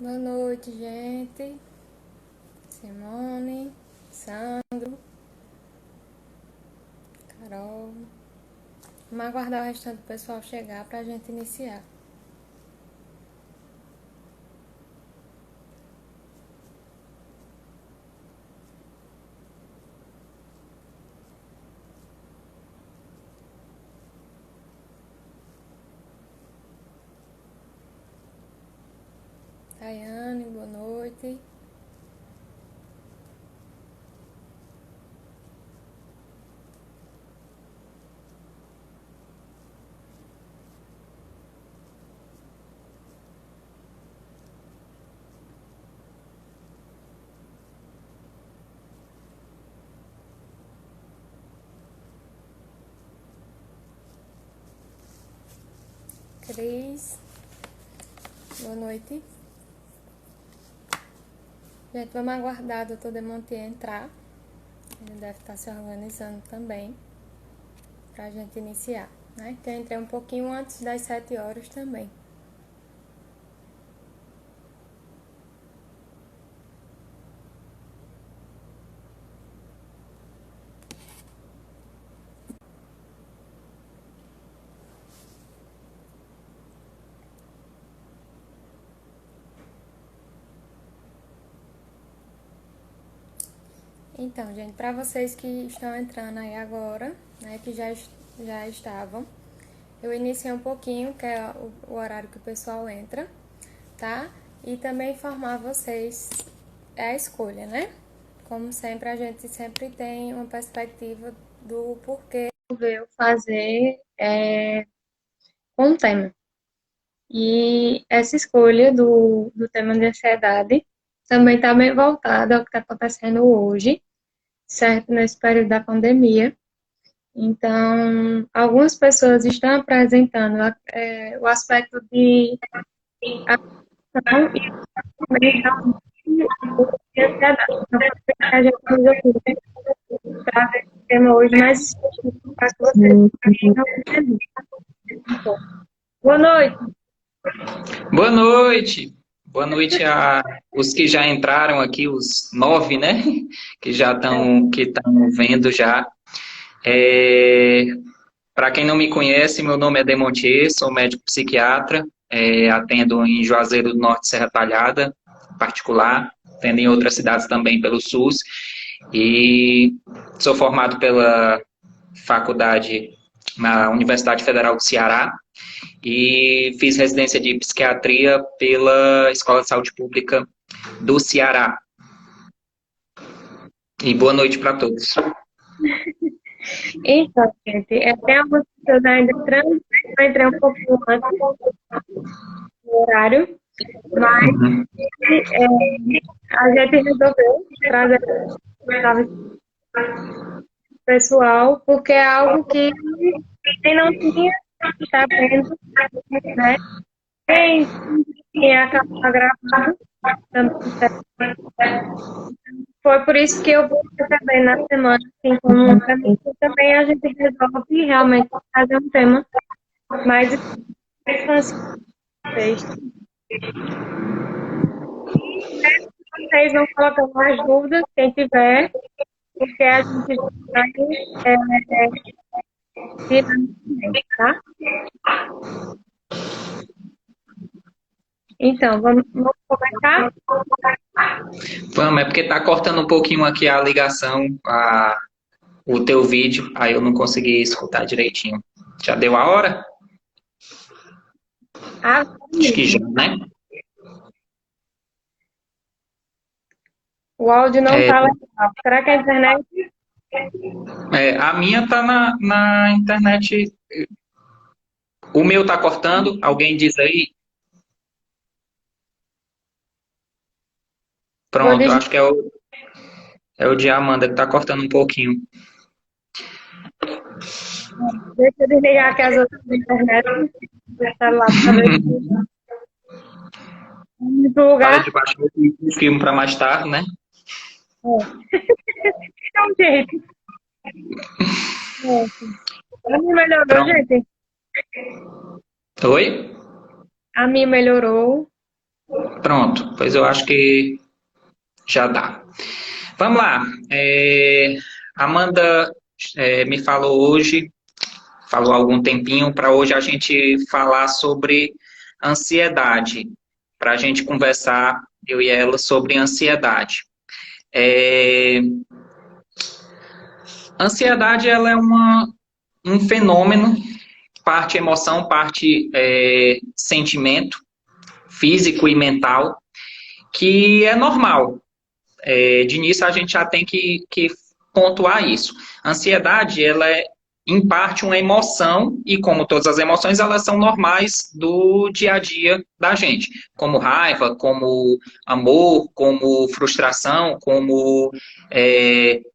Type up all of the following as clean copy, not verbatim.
Boa noite, gente. Simone, Sandro, Carol. Vamos aguardar o restante do pessoal chegar para a gente iniciar. Tayane, boa noite. Cris, boa noite. Gente, vamos aguardar o doutor Demontier entrar. Ele deve estar se organizando também para a gente iniciar, né? Que eu entrei um pouquinho antes das 7 horas também. Então, gente, para vocês que estão entrando aí agora, né, que já estavam, eu iniciei um pouquinho, que é o horário que o pessoal entra, tá? E também informar vocês é a escolha, né? Como sempre, a gente sempre tem uma perspectiva do porquê resolveu fazer com o tema. E essa escolha do tema de ansiedade também está bem voltada ao que está acontecendo hoje, certo? Nesse período da pandemia. Então, algumas pessoas estão apresentando o aspecto de ação e também de ansiedade. Então, a gente resolveu trazer esse tema hoje mais específico para que vocês possam entender. Boa noite. Boa noite. Boa noite a os que já entraram aqui, os 9, né? Que estão vendo já. É, Para quem não me conhece, meu nome é Demontier, sou médico psiquiatra, atendo em Juazeiro do Norte, Serra Talhada, particular, atendo em outras cidades também pelo SUS, e sou formado pela faculdade, na Universidade Federal do Ceará, e fiz residência de psiquiatria pela Escola de Saúde Pública do Ceará. E boa noite para todos. Então, gente, tem algumas pessoas ainda entrando, eu entrei um pouquinho antes do horário, mas Uhum. a gente resolveu trazer o pessoal, porque é algo que quem não tinha está vendo, né? Quem acaba gravando também. Foi por isso que eu vou receber na semana, assim como um caminho, também a gente resolve realmente fazer um tema mais específico. Vocês vão colocando mais dúvidas, quem tiver, porque a gente já vai tirando também, tá? Então, vamos começar? Vamos, é porque tá cortando um pouquinho aqui a ligação, o teu vídeo, aí eu não consegui escutar direitinho. Já deu a hora? Ah, Acho que já, mesmo. né? O áudio não É, tá legal. Será que a internet? a minha tá na internet. O meu tá cortando? Alguém diz aí? Vou Pronto, eu desligar. acho que é o de Amanda que tá cortando um pouquinho. Deixa eu desligar aqui as outras da internet do celular para ver se no Para lugar. de baixar o filme para mais tarde, né? É um jeito. A minha melhorou, Pronto. gente. Oi? A minha melhorou. Pronto, pois eu acho que já dá. Vamos lá. Amanda me falou hoje, falou há algum tempinho, para hoje a gente falar sobre ansiedade, para a gente conversar, eu e ela, sobre ansiedade. É, Ansiedade, ela é um fenômeno, parte emoção, parte sentimento, físico e mental, que é normal. De início, a gente já tem que pontuar isso. A ansiedade, ela é, em parte, uma emoção, e como todas as emoções, elas são normais do dia a dia da gente, como raiva, como amor, como frustração, como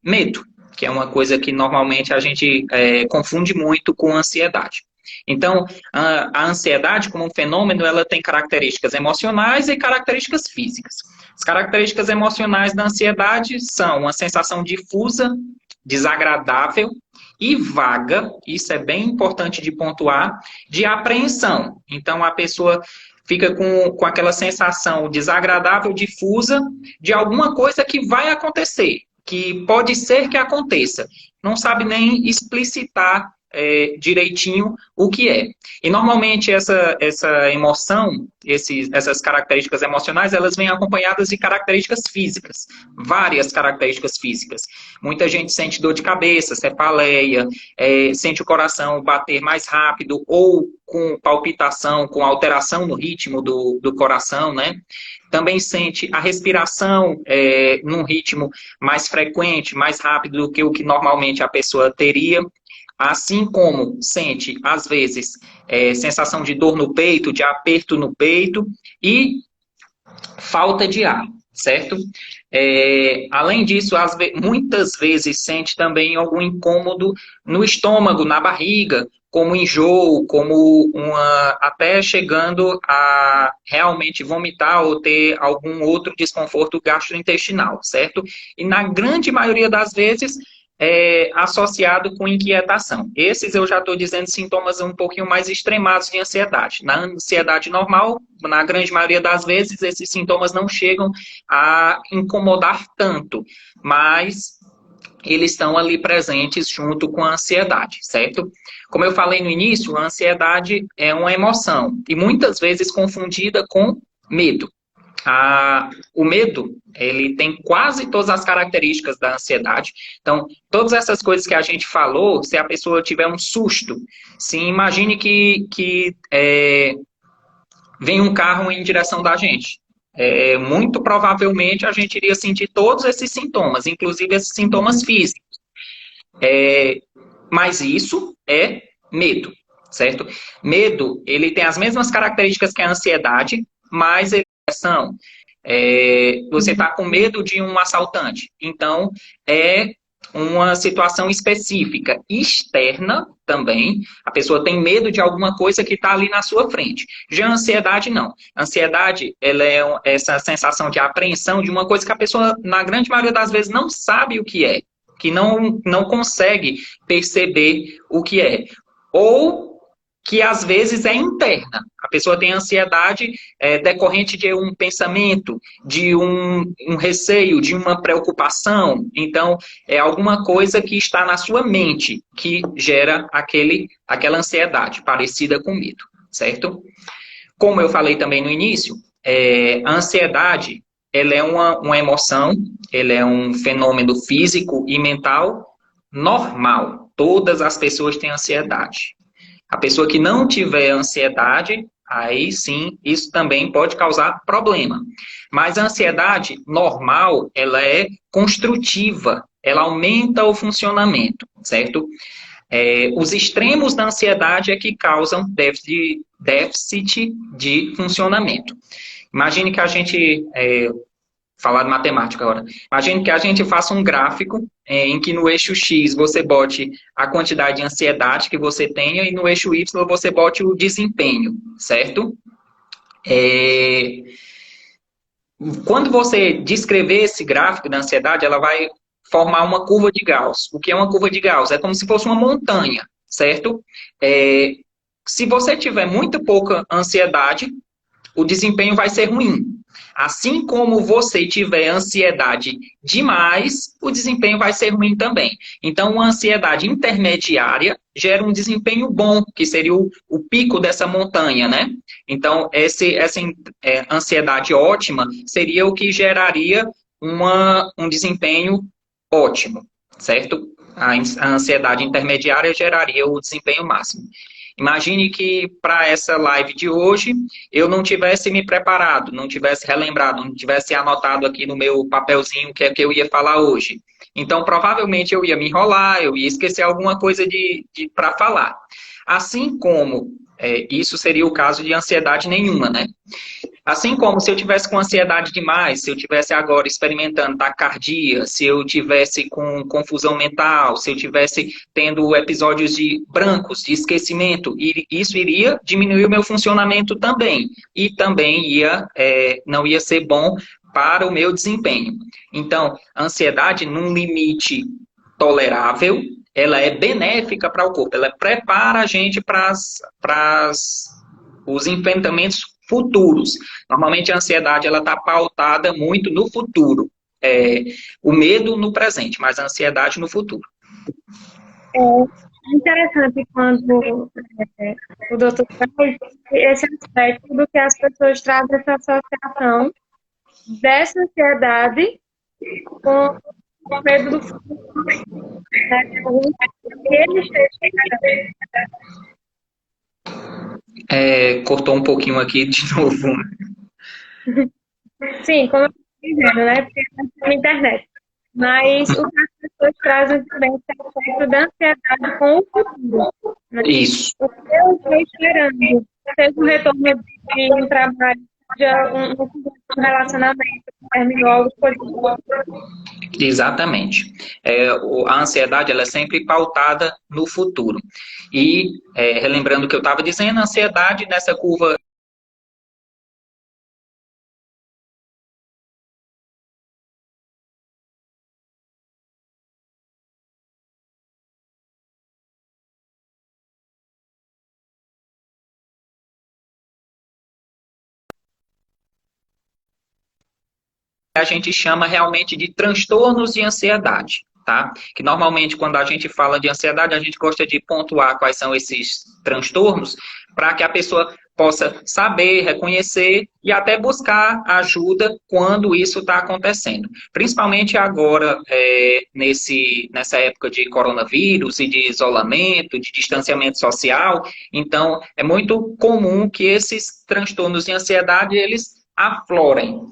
medo, que é uma coisa que normalmente a gente confunde muito com ansiedade. Então, a ansiedade, como um fenômeno, ela tem características emocionais e características físicas. As características emocionais da ansiedade são uma sensação difusa, desagradável e vaga, isso é bem importante de pontuar, de apreensão. Então, a pessoa fica com aquela sensação desagradável, difusa, de alguma coisa que vai acontecer, que pode ser que aconteça. Não sabe nem explicitar direitinho o que é. E normalmente essa emoção, essas características emocionais, elas vêm acompanhadas de características físicas, várias características físicas. Muita gente sente dor de cabeça, cefaleia, sente o coração bater mais rápido ou com palpitação, com alteração no ritmo do coração, né? Também sente a respiração num ritmo mais frequente, mais rápido do que o que normalmente a pessoa teria. Assim como sente, às vezes, sensação de dor no peito, de aperto no peito e falta de ar, certo? Além disso, muitas vezes sente também algum incômodo no estômago, na barriga, como enjoo, como até chegando a realmente vomitar ou ter algum outro desconforto gastrointestinal, certo? E na grande maioria das vezes associado com inquietação. Esses eu já estou dizendo sintomas um pouquinho mais extremados de ansiedade. Na ansiedade normal, na grande maioria das vezes, esses sintomas não chegam a incomodar tanto, mas eles estão ali presentes junto com a ansiedade, certo? Como eu falei no início, a ansiedade é uma emoção e muitas vezes confundida com medo. O medo, ele tem quase todas as características da ansiedade. Então, todas essas coisas que a gente falou, se a pessoa tiver um susto, se imagine que vem um carro em direção da gente. Muito provavelmente a gente iria sentir todos esses sintomas, inclusive esses sintomas físicos. Mas isso é medo, certo? Medo, ele tem as mesmas características que a ansiedade, mas são você está com medo de um assaltante. Então, é uma situação específica, externa também. A pessoa tem medo de alguma coisa que está ali na sua frente. Já a ansiedade, não. A ansiedade, ela é essa sensação de apreensão de uma coisa que a pessoa, na grande maioria das vezes, não sabe o que é, que não consegue perceber o que é. Ou que às vezes é interna. A pessoa tem ansiedade decorrente de um pensamento, de um receio, de uma preocupação. Então, é alguma coisa que está na sua mente que gera aquela ansiedade, parecida com medo, certo? Como eu falei também no início, a ansiedade ela é uma emoção, ela é um fenômeno físico e mental normal. Todas as pessoas têm ansiedade. A pessoa que não tiver ansiedade, aí sim, isso também pode causar problema. Mas a ansiedade normal, ela é construtiva, ela aumenta o funcionamento, certo? Os extremos da ansiedade é que causam déficit de funcionamento. Imagine que a gente falar de matemática agora. Imagine que a gente faça um gráfico em que no eixo X você bote a quantidade de ansiedade que você tenha e no eixo Y você bote o desempenho, certo? Quando você descrever esse gráfico da ansiedade, ela vai formar uma curva de Gauss. O que é uma curva de Gauss? É como se fosse uma montanha, certo? Se você tiver muito pouca ansiedade, o desempenho vai ser ruim. Assim como você tiver ansiedade demais, o desempenho vai ser ruim também. Então, uma ansiedade intermediária gera um desempenho bom, que seria o pico dessa montanha, né? Então, essa ansiedade ótima seria o que geraria um desempenho ótimo, certo? A ansiedade intermediária geraria o desempenho máximo. Imagine que para essa live de hoje eu não tivesse me preparado, não tivesse relembrado, não tivesse anotado aqui no meu papelzinho o que é que eu ia falar hoje. Então, provavelmente eu ia me enrolar, eu ia esquecer alguma coisa para falar. Assim como isso seria o caso de ansiedade nenhuma, né? Assim como se eu tivesse com ansiedade demais, se eu tivesse agora experimentando taquicardia, se eu tivesse com confusão mental, se eu tivesse tendo episódios de brancos, de esquecimento, isso iria diminuir o meu funcionamento também. E também não ia ser bom para o meu desempenho. Então, a ansiedade num limite tolerável, ela é benéfica para o corpo, ela prepara a gente para os enfrentamentos futuros. Normalmente a ansiedade ela está pautada muito no futuro. O medo no presente, mas a ansiedade no futuro. É interessante quando o doutor traz esse aspecto do que as pessoas trazem essa associação dessa ansiedade com o medo do futuro, né? Que ele esteja. Cortou um pouquinho aqui de novo. Sim, como eu estou dizendo, né? Porque é na internet. Mas o que as pessoas trazem também esse aspecto da ansiedade com o futuro, né? Isso. O que eu estou esperando, seja um retorno de um trabalho, seja um relacionamento que terminou, algo coisa. Exatamente. A ansiedade ela é sempre pautada no futuro. E, relembrando o que eu estava dizendo, a ansiedade nessa curva a gente chama realmente de transtornos de ansiedade, tá? Que normalmente quando a gente fala de ansiedade, a gente gosta de pontuar quais são esses transtornos para que a pessoa possa saber, reconhecer e até buscar ajuda quando isso está acontecendo. Principalmente agora, nessa época de coronavírus e de isolamento, de distanciamento social. Então, é muito comum que esses transtornos de ansiedade, eles aflorem.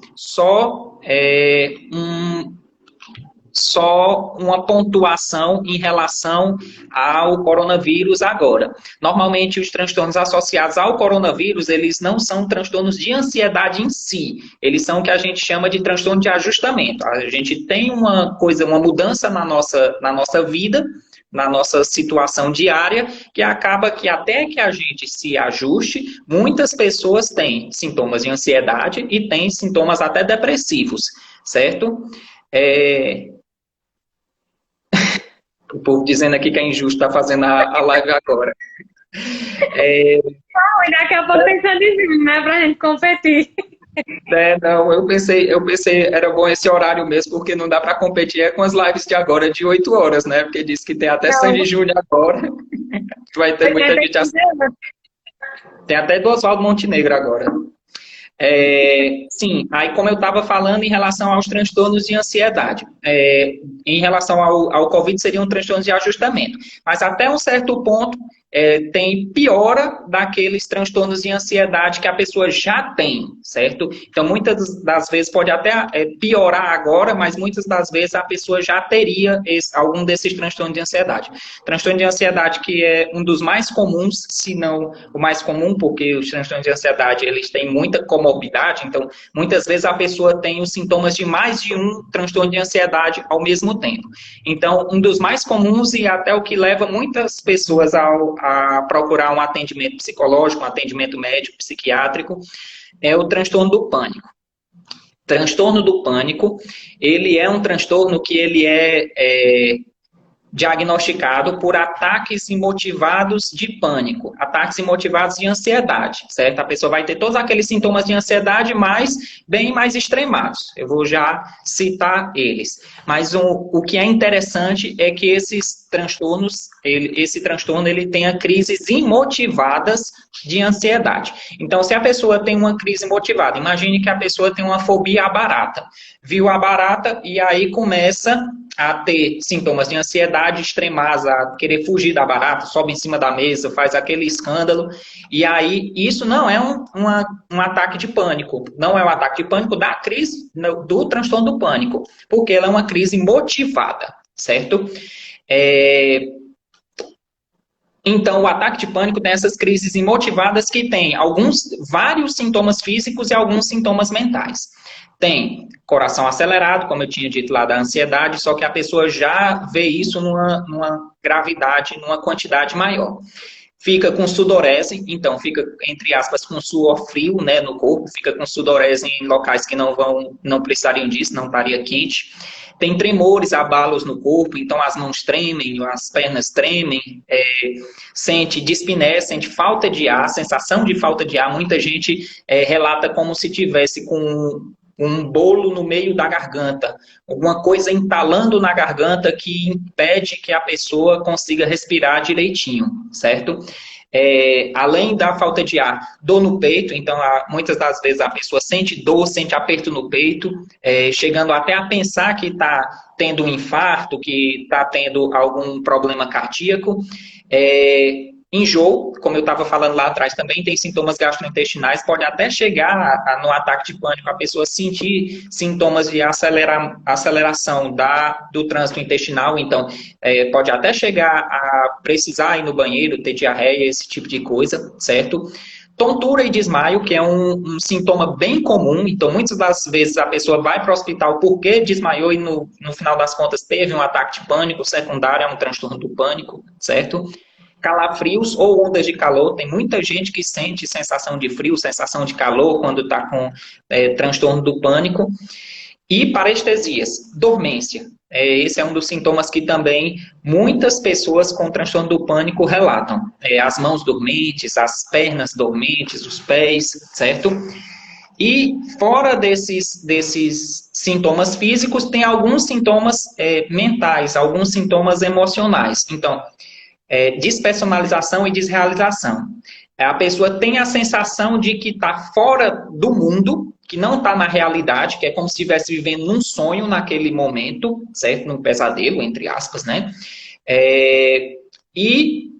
Só uma pontuação em relação ao coronavírus agora. Normalmente, os transtornos associados ao coronavírus, eles não são transtornos de ansiedade em si, eles são o que a gente chama de transtorno de ajustamento. A gente tem uma mudança na nossa vida, na nossa situação diária, que acaba que até que a gente se ajuste, muitas pessoas têm sintomas de ansiedade e têm sintomas até depressivos, certo? O povo dizendo aqui que é injusto estar fazendo a live agora. Não, e daqui a pouco tem Sandizinho, né? Pra gente competir. Não, eu pensei, era bom esse horário mesmo, porque não dá para competir com as lives de agora, de 8 horas, né? Porque diz que tem até Sandy Júnior agora. Vai ter muita gente assistindo. Tem até do Oswaldo Montenegro agora. Sim, aí como eu estava falando em relação aos transtornos de ansiedade, em relação ao Covid seriam transtornos de ajustamento, mas até um certo ponto tem piora daqueles transtornos de ansiedade que a pessoa já tem, certo? Então muitas das vezes pode até piorar agora, mas muitas das vezes a pessoa já teria algum desses transtornos de ansiedade. Transtorno de ansiedade que é um dos mais comuns, se não o mais comum, porque os transtornos de ansiedade eles têm muita comorbidade, então muitas vezes a pessoa tem os sintomas de mais de um transtorno de ansiedade ao mesmo tempo. Então, um dos mais comuns e até o que leva muitas pessoas a procurar um atendimento psicológico, um atendimento médico, psiquiátrico, é o transtorno do pânico. Transtorno do pânico, ele é um transtorno que ele diagnosticado por ataques imotivados de pânico, ataques imotivados de ansiedade, certo? A pessoa vai ter todos aqueles sintomas de ansiedade, mas bem mais extremados. Eu vou já citar eles. Mas o que é interessante é que esses transtornos, esse transtorno ele tenha crises imotivadas de ansiedade. Então, se a pessoa tem uma crise motivada, imagine que a pessoa tem uma fobia à barata. Viu a barata e aí começa a ter sintomas de ansiedade extremados, a querer fugir da barata, sobe em cima da mesa, faz aquele escândalo. E aí, isso não é um ataque de pânico. Não é um ataque de pânico da crise, do transtorno do pânico, porque ela é uma crise motivada, certo? Então, o ataque de pânico tem essas crises imotivadas que tem vários sintomas físicos e alguns sintomas mentais. Tem coração acelerado, como eu tinha dito lá da ansiedade, só que a pessoa já vê isso numa gravidade, numa quantidade maior. Fica com sudorese, então fica, entre aspas, com suor frio, né, no corpo, fica com sudorese em locais que não precisariam disso, não estaria quente. Tem tremores, abalos no corpo, então as mãos tremem, as pernas tremem, sente dispneia, sente falta de ar, sensação de falta de ar. Muita gente relata como se tivesse com um bolo no meio da garganta, alguma coisa entalando na garganta que impede que a pessoa consiga respirar direitinho, certo? Além da falta de ar, dor no peito, então muitas das vezes a pessoa sente dor, sente aperto no peito, chegando até a pensar que está tendo um infarto, que está tendo algum problema cardíaco. Enjoo, como eu estava falando lá atrás, também tem sintomas gastrointestinais, pode até chegar no ataque de pânico, a pessoa sentir sintomas de aceleração do trânsito intestinal, então pode até chegar a precisar ir no banheiro, ter diarreia, esse tipo de coisa, certo? Tontura e desmaio, que é um sintoma bem comum, então muitas das vezes a pessoa vai para o hospital porque desmaiou e no final das contas teve um ataque de pânico secundário, é um transtorno do pânico, certo? Calafrios ou ondas de calor, tem muita gente que sente sensação de frio, sensação de calor quando está com transtorno do pânico. E parestesias, dormência. Esse é um dos sintomas que também muitas pessoas com transtorno do pânico relatam. As mãos dormentes, as pernas dormentes, os pés, certo? E fora desses sintomas físicos, tem alguns sintomas mentais, alguns sintomas emocionais. Então, despersonalização e desrealização. A pessoa tem a sensação de que está fora do mundo, que não está na realidade, que é como se estivesse vivendo num sonho naquele momento, certo? Num pesadelo, entre aspas, né? E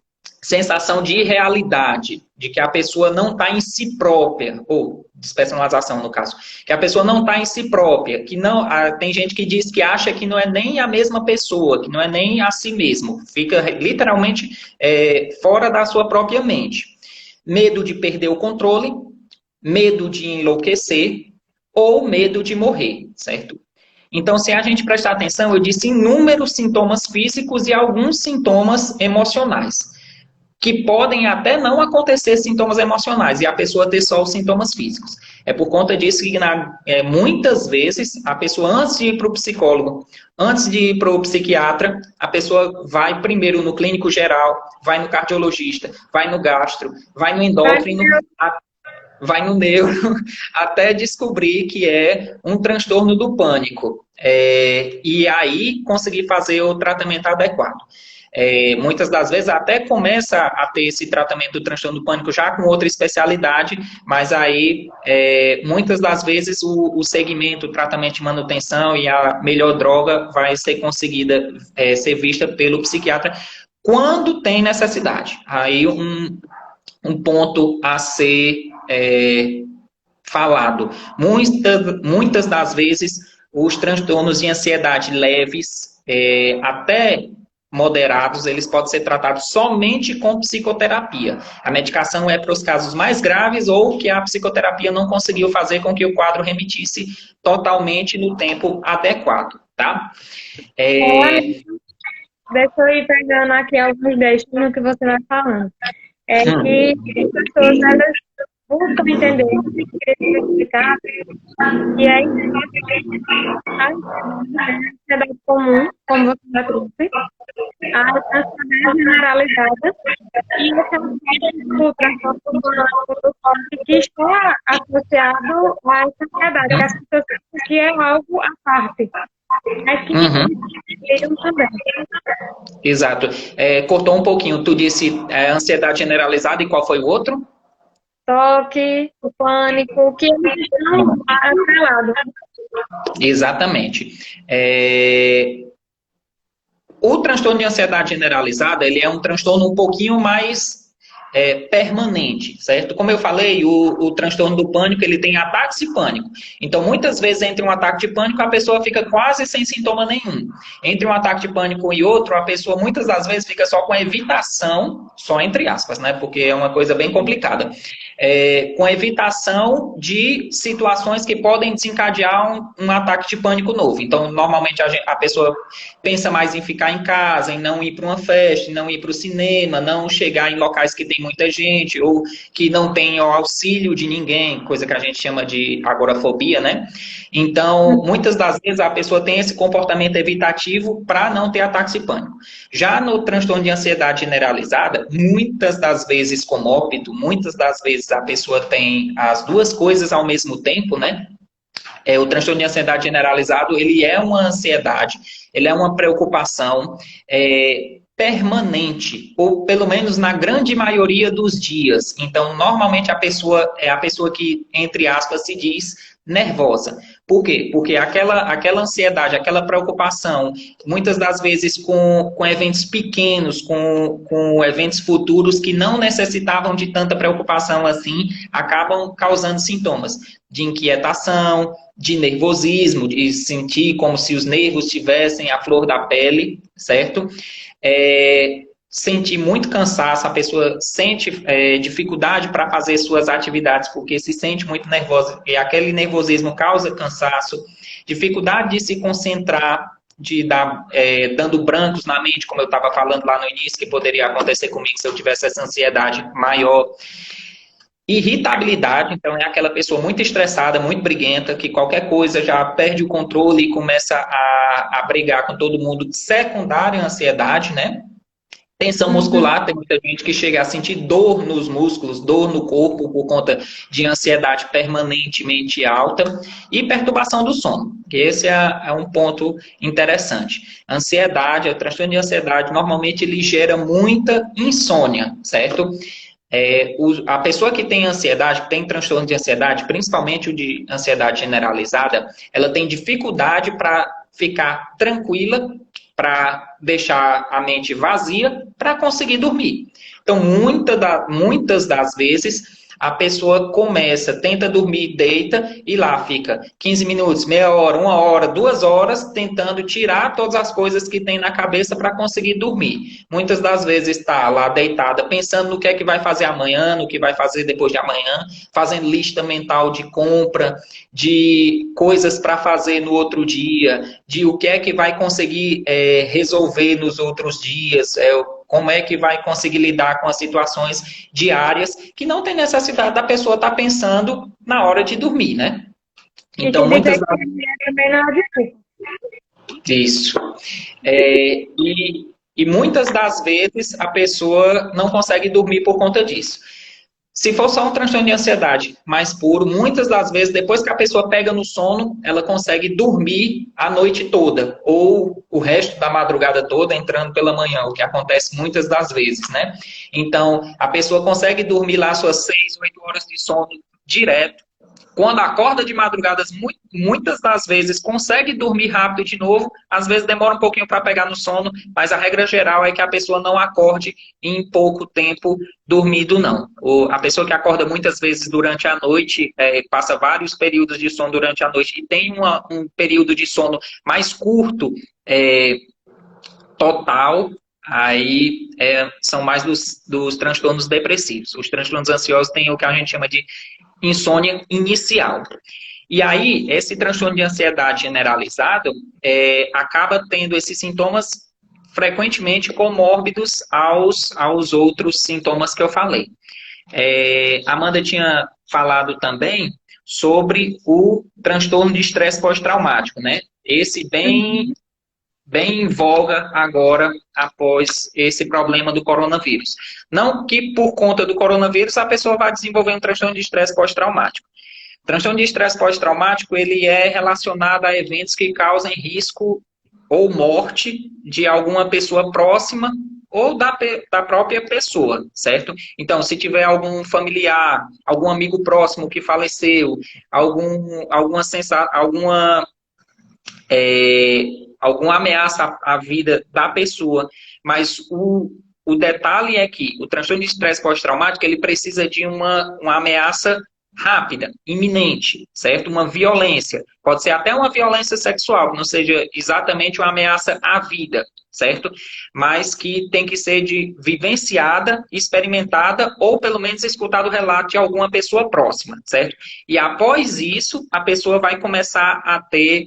sensação de irrealidade, de que a pessoa não está em si própria, ou despersonalização no caso, que a pessoa não está em si própria, que não, tem gente que diz que acha que não é nem a mesma pessoa, que não é nem a si mesmo, fica literalmente fora da sua própria mente. Medo de perder o controle, medo de enlouquecer ou medo de morrer, certo? Então, se a gente prestar atenção, eu disse inúmeros sintomas físicos e alguns sintomas emocionais, que podem até não acontecer sintomas emocionais e a pessoa ter só os sintomas físicos. É por conta disso que muitas vezes a pessoa, antes de ir para o psicólogo, antes de ir para o psiquiatra, a pessoa vai primeiro no clínico geral, vai no cardiologista, vai no gastro, vai no endócrino, vai no neuro, até descobrir que é um transtorno do pânico. E aí conseguir fazer o tratamento adequado. Muitas das vezes até começa a ter esse tratamento do transtorno do pânico já com outra especialidade, mas aí muitas das vezes o segmento, o tratamento de manutenção e a melhor droga vai ser conseguida, ser vista pelo psiquiatra quando tem necessidade. Aí um ponto a ser falado. Muitas das vezes os transtornos de ansiedade leves, até moderados, eles podem ser tratados somente com psicoterapia. A medicação é para os casos mais graves ou que a psicoterapia não conseguiu fazer com que o quadro remitisse totalmente no tempo adequado, tá? Deixa eu ir pegando aqui alguns deixos no que você vai falando. Que as pessoas, elas buscam entender, explicar, e aí a ansiedade comum, como você já trouxe, a ansiedade generalizada e esse é um tipo do transtorno do pânico que está associado a essa ansiedade, que as pessoas pensam que é algo à parte, mas que Uhum, eu também. exato. Cortou um pouquinho. Tu disse ansiedade generalizada e qual foi o outro? Toque, o pânico, que eles estão atrelados. Exatamente. É, O transtorno de ansiedade generalizada, ele é um transtorno um pouquinho mais permanente, certo? Como eu falei, o transtorno do pânico, ele tem ataques de pânico. Então, muitas vezes, entre um ataque de pânico, a pessoa fica quase sem sintoma nenhum. Entre um ataque de pânico e outro, a pessoa, muitas das vezes, fica só com evitação, só entre aspas, né? Porque é uma coisa bem complicada. Com evitação de situações que podem desencadear um ataque de pânico novo. Então, normalmente, a pessoa pensa mais em ficar em casa, em não ir para uma festa, em não ir para o cinema, não chegar em locais que tem muita gente ou que não tem o auxílio de ninguém, coisa que a gente chama de agorafobia, né? Então, muitas das vezes a pessoa tem esse comportamento evitativo para não ter ataque de pânico. Já no transtorno de ansiedade generalizada, muitas das vezes comórbido, muitas das vezes a pessoa tem as duas coisas ao mesmo tempo, né? O transtorno de ansiedade generalizado, ele é uma ansiedade, ele é uma preocupação permanente, ou pelo menos na grande maioria dos dias. Então, normalmente a pessoa é a pessoa que, entre aspas, se diz nervosa. Por quê? Porque aquela ansiedade, aquela preocupação, muitas das vezes com eventos pequenos, com eventos futuros que não necessitavam de tanta preocupação assim, acabam causando sintomas de inquietação, de nervosismo, de sentir como se os nervos tivessem a flor da pele, certo? Sentir muito cansaço, a pessoa sente dificuldade para fazer suas atividades porque se sente muito nervosa e aquele nervosismo causa cansaço, dificuldade de se concentrar, dando brancos na mente, como eu estava falando lá no início, que poderia acontecer comigo se eu tivesse essa ansiedade maior. Irritabilidade, então é aquela pessoa muito estressada, muito briguenta, que qualquer coisa já perde o controle e começa a brigar com todo mundo, secundária à ansiedade, né? Tensão muscular, tem muita gente que chega a sentir dor nos músculos, dor no corpo por conta de ansiedade permanentemente alta e perturbação do sono, que esse é um ponto interessante. Ansiedade, o transtorno de ansiedade, normalmente ele gera muita insônia, certo? A pessoa que tem ansiedade, que tem transtorno de ansiedade, principalmente o de ansiedade generalizada, ela tem dificuldade para ficar tranquila, para deixar a mente vazia, para conseguir dormir. Então, muitas das vezes, a pessoa começa, tenta dormir, deita e lá fica 15 minutos, meia hora, 1 hora, 2 horas, tentando tirar todas as coisas que tem na cabeça para conseguir dormir. Muitas das vezes está lá deitada pensando no que é que vai fazer amanhã, no que vai fazer depois de amanhã, fazendo lista mental de compra, de coisas para fazer no outro dia, de o que é que vai conseguir resolver nos outros dias, como é que vai conseguir lidar com as situações diárias que não tem necessidade da pessoa estar pensando na hora de dormir, né? Então, muitas das... Também não é difícil. Isso. E muitas das vezes a pessoa não consegue dormir por conta disso. Se for só um transtorno de ansiedade mais puro, muitas das vezes, depois que a pessoa pega no sono, ela consegue dormir a noite toda, ou o resto da madrugada toda, entrando pela manhã, o que acontece muitas das vezes, né? Então, a pessoa consegue dormir lá suas 6, 8 horas de sono direto. Quando acorda de madrugadas, muitas das vezes consegue dormir rápido de novo, às vezes demora um pouquinho para pegar no sono, mas a regra geral é que a pessoa não acorde em pouco tempo dormido, não. A pessoa que acorda muitas vezes durante a noite, passa vários períodos de sono durante a noite e tem um período de sono mais curto, total, aí são mais dos transtornos depressivos. Os transtornos ansiosos têm o que a gente chama de insônia inicial. E aí, esse transtorno de ansiedade generalizado acaba tendo esses sintomas frequentemente comórbidos aos outros sintomas que eu falei. Amanda tinha falado também sobre o transtorno de estresse pós-traumático, né? Esse bem bem em voga agora após esse problema do coronavírus. Não que por conta do coronavírus a pessoa vai desenvolver um transtorno de estresse pós-traumático. O transtorno de estresse pós-traumático ele é relacionado a eventos que causem risco ou morte de alguma pessoa próxima ou da própria pessoa, certo? Então, se tiver algum familiar, algum amigo próximo que faleceu, alguma é, alguma ameaça à vida da pessoa, mas o detalhe é que o transtorno de estresse pós-traumático ele precisa de uma ameaça rápida, iminente, certo? Uma violência. Pode ser até uma violência sexual, que não seja exatamente uma ameaça à vida, certo? Mas que tem que ser vivenciada, experimentada ou pelo menos escutado o relato de alguma pessoa próxima, certo? E após isso, a pessoa vai começar a ter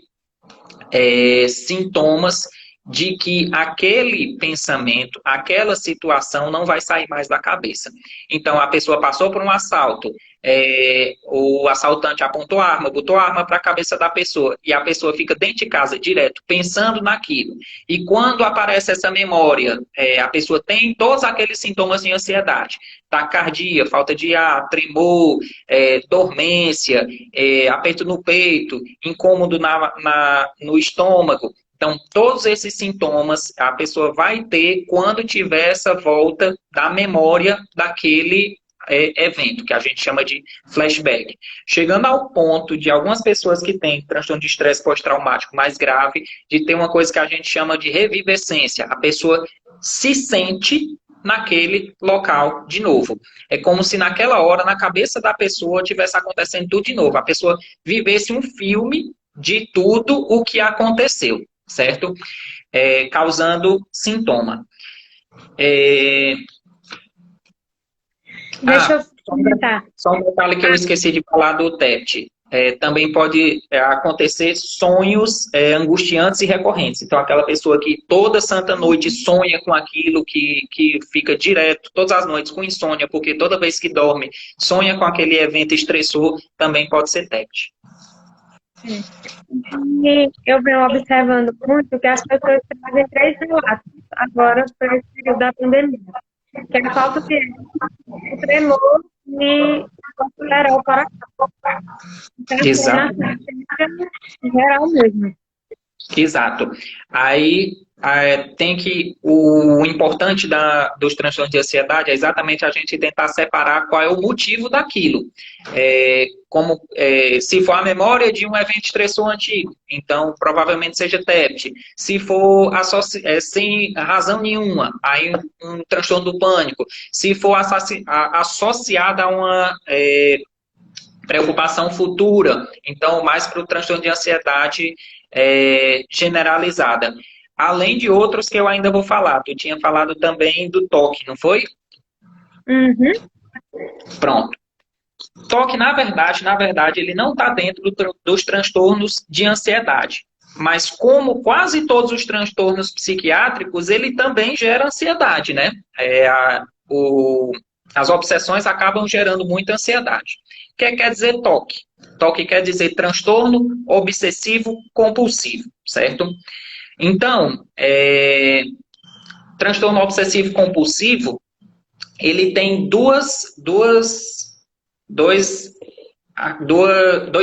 sintomas de que aquele pensamento, aquela situação não vai sair mais da cabeça. Então, a pessoa passou por um assalto, o assaltante apontou a arma, botou a arma para a cabeça da pessoa, e a pessoa fica dentro de casa, direto, pensando naquilo. E quando aparece essa memória, a pessoa tem todos aqueles sintomas de ansiedade. Taquicardia, falta de ar, tremor, dormência, aperto no peito, incômodo no estômago. Então, todos esses sintomas a pessoa vai ter quando tiver essa volta da memória daquele evento, que a gente chama de flashback. Chegando ao ponto de algumas pessoas que têm transtorno de estresse pós-traumático mais grave, de ter uma coisa que a gente chama de revivescência. A pessoa se sente naquele local de novo. É como se naquela hora, na cabeça da pessoa, tivesse acontecendo tudo de novo. A pessoa vivesse um filme de tudo o que aconteceu, certo? Causando sintoma. Deixa eu comentar. Só um detalhe que eu esqueci de falar do TET. Também pode acontecer sonhos angustiantes e recorrentes. Então, aquela pessoa que toda santa noite sonha com aquilo, que fica direto, todas as noites com insônia, porque toda vez que dorme, sonha com aquele evento estressor, também pode ser TET. E eu venho observando muito que as pessoas trazem 3 relatos agora para esse período da pandemia. Que é a falta de ar, o tremor e considerar o coração. Então, Exatamente. em geral mesmo. Exato. Aí tem que. O importante dos transtornos de ansiedade é exatamente a gente tentar separar qual é o motivo daquilo. Se for a memória de um evento estressor antigo, então provavelmente seja TEPT. Se for sem razão nenhuma, aí um transtorno do pânico. Se for associada a uma preocupação futura, então mais para o transtorno de ansiedade generalizada. Além de outros que eu ainda vou falar. Tu tinha falado também do TOC, não foi? Uhum. Pronto. TOC, na verdade, ele não está dentro dos transtornos de ansiedade. Mas como quase todos os transtornos psiquiátricos, ele também gera ansiedade, né? As obsessões acabam gerando muita ansiedade. O que quer dizer TOC? TOC quer dizer transtorno obsessivo compulsivo, certo? Então, transtorno obsessivo compulsivo, ele tem dois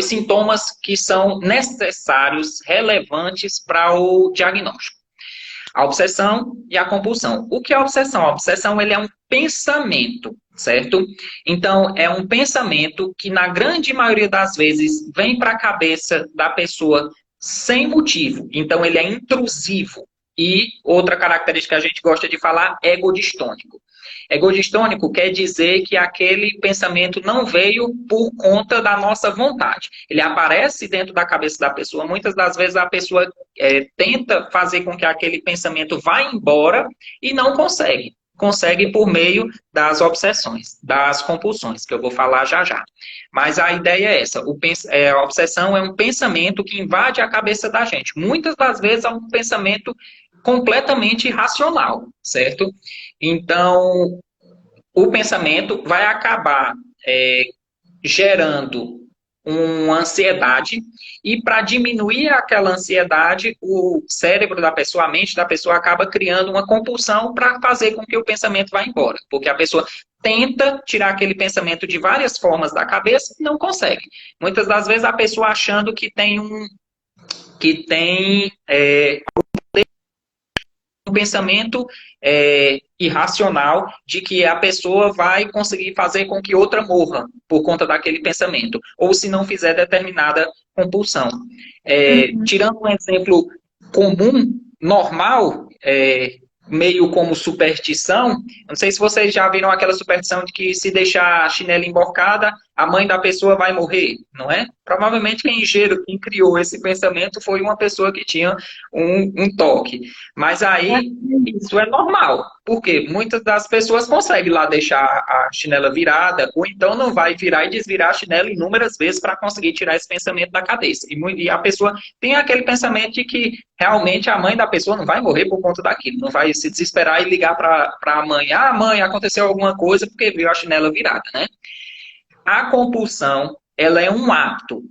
sintomas que são necessários, relevantes para o diagnóstico. A obsessão e a compulsão. O que é a obsessão? A obsessão ele é um pensamento, certo? Então, é um pensamento que, na grande maioria das vezes, vem para a cabeça da pessoa sem motivo. Então, ele é intrusivo. E outra característica que a gente gosta de falar, egodistônico. Egodistônico quer dizer que aquele pensamento não veio por conta da nossa vontade. Ele aparece dentro da cabeça da pessoa. Muitas das vezes a pessoa tenta fazer com que aquele pensamento vá embora e não consegue. Consegue por meio das obsessões, das compulsões, que eu vou falar já já. Mas a ideia é essa. A obsessão é um pensamento que invade a cabeça da gente. Muitas das vezes é um pensamento completamente irracional, certo? Então, o pensamento vai acabar gerando uma ansiedade, e para diminuir aquela ansiedade, o cérebro da pessoa, a mente da pessoa acaba criando uma compulsão para fazer com que o pensamento vá embora, porque a pessoa tenta tirar aquele pensamento de várias formas da cabeça e não consegue. Muitas das vezes a pessoa achando que tem um pensamento irracional de que a pessoa vai conseguir fazer com que outra morra por conta daquele pensamento, ou se não fizer determinada compulsão. Uhum. Tirando um exemplo comum, normal, meio como superstição, não sei se vocês já viram aquela superstição de que se deixar a chinela emborcada, a mãe da pessoa vai morrer, não é? Provavelmente quem criou esse pensamento foi uma pessoa que tinha um toque. Mas aí, isso é normal, porque muitas das pessoas conseguem lá deixar a chinela virada, ou então não vai virar e desvirar a chinela inúmeras vezes para conseguir tirar esse pensamento da cabeça. E a pessoa tem aquele pensamento de que realmente a mãe da pessoa não vai morrer por conta daquilo, não vai se desesperar e ligar para a mãe, ah, mãe, aconteceu alguma coisa porque viu a chinela virada, né? A compulsão, ela é um ato.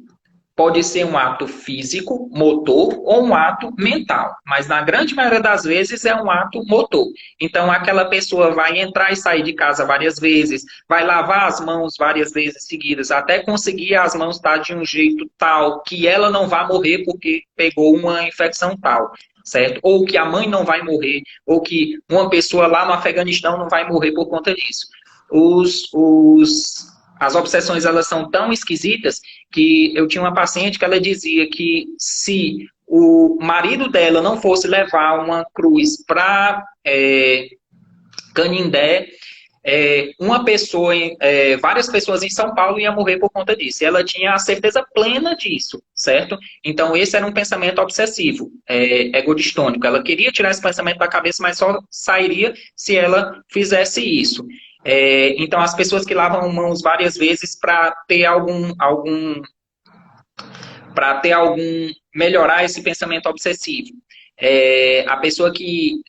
Pode ser um ato físico, motor, ou um ato mental. Mas na grande maioria das vezes é um ato motor. Então aquela pessoa vai entrar e sair de casa várias vezes, vai lavar as mãos várias vezes seguidas, até conseguir as mãos estar de um jeito tal que ela não vai morrer porque pegou uma infecção tal. Certo? Ou que a mãe não vai morrer, ou que uma pessoa lá no Afeganistão não vai morrer por conta disso. As obsessões, elas são tão esquisitas que eu tinha uma paciente que ela dizia que se o marido dela não fosse levar uma cruz para Canindé, várias pessoas em São Paulo iam morrer por conta disso. E ela tinha a certeza plena disso, certo? Então, esse era um pensamento obsessivo, egodistônico. Ela queria tirar esse pensamento da cabeça, mas só sairia se ela fizesse isso. Então, as pessoas que lavam mãos várias vezes para ter melhorar esse pensamento obsessivo. A pessoa que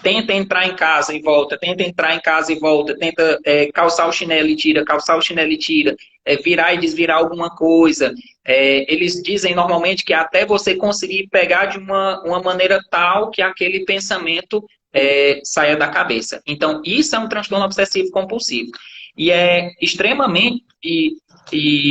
tenta entrar em casa e volta, tenta entrar em casa e volta, tenta calçar o chinelo e tira, calçar o chinelo e tira, virar e desvirar alguma coisa. Eles dizem normalmente que até você conseguir pegar de uma maneira tal que aquele pensamento saia da cabeça. Então, isso é um transtorno obsessivo compulsivo. E é extremamente, e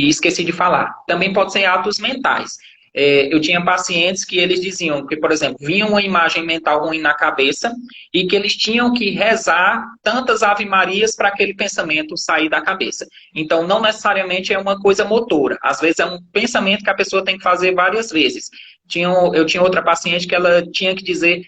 esqueci de falar, também pode ser atos mentais. Eu tinha pacientes que eles diziam que, por exemplo, vinha uma imagem mental ruim na cabeça e que eles tinham que rezar tantas ave-marias para aquele pensamento sair da cabeça. Então, não necessariamente é uma coisa motora. Às vezes é um pensamento que a pessoa tem que fazer várias vezes. Eu tinha outra paciente que ela tinha que dizer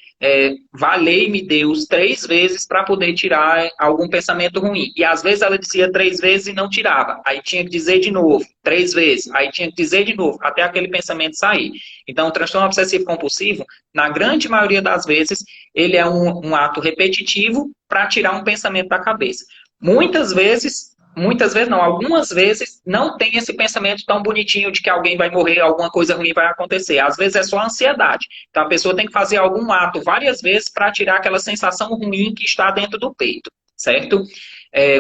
valei-me Deus 3 vezes para poder tirar algum pensamento ruim. E às vezes ela dizia 3 vezes e não tirava. Aí tinha que dizer de novo, 3 vezes. Aí tinha que dizer de novo, até aquele pensamento sair. Então, o transtorno obsessivo compulsivo, na grande maioria das vezes, ele é um ato repetitivo para tirar um pensamento da cabeça. Muitas vezes não, algumas vezes não tem esse pensamento tão bonitinho de que alguém vai morrer, alguma coisa ruim vai acontecer. Às vezes é só ansiedade. Então a pessoa tem que fazer algum ato várias vezes para tirar aquela sensação ruim que está dentro do peito, certo?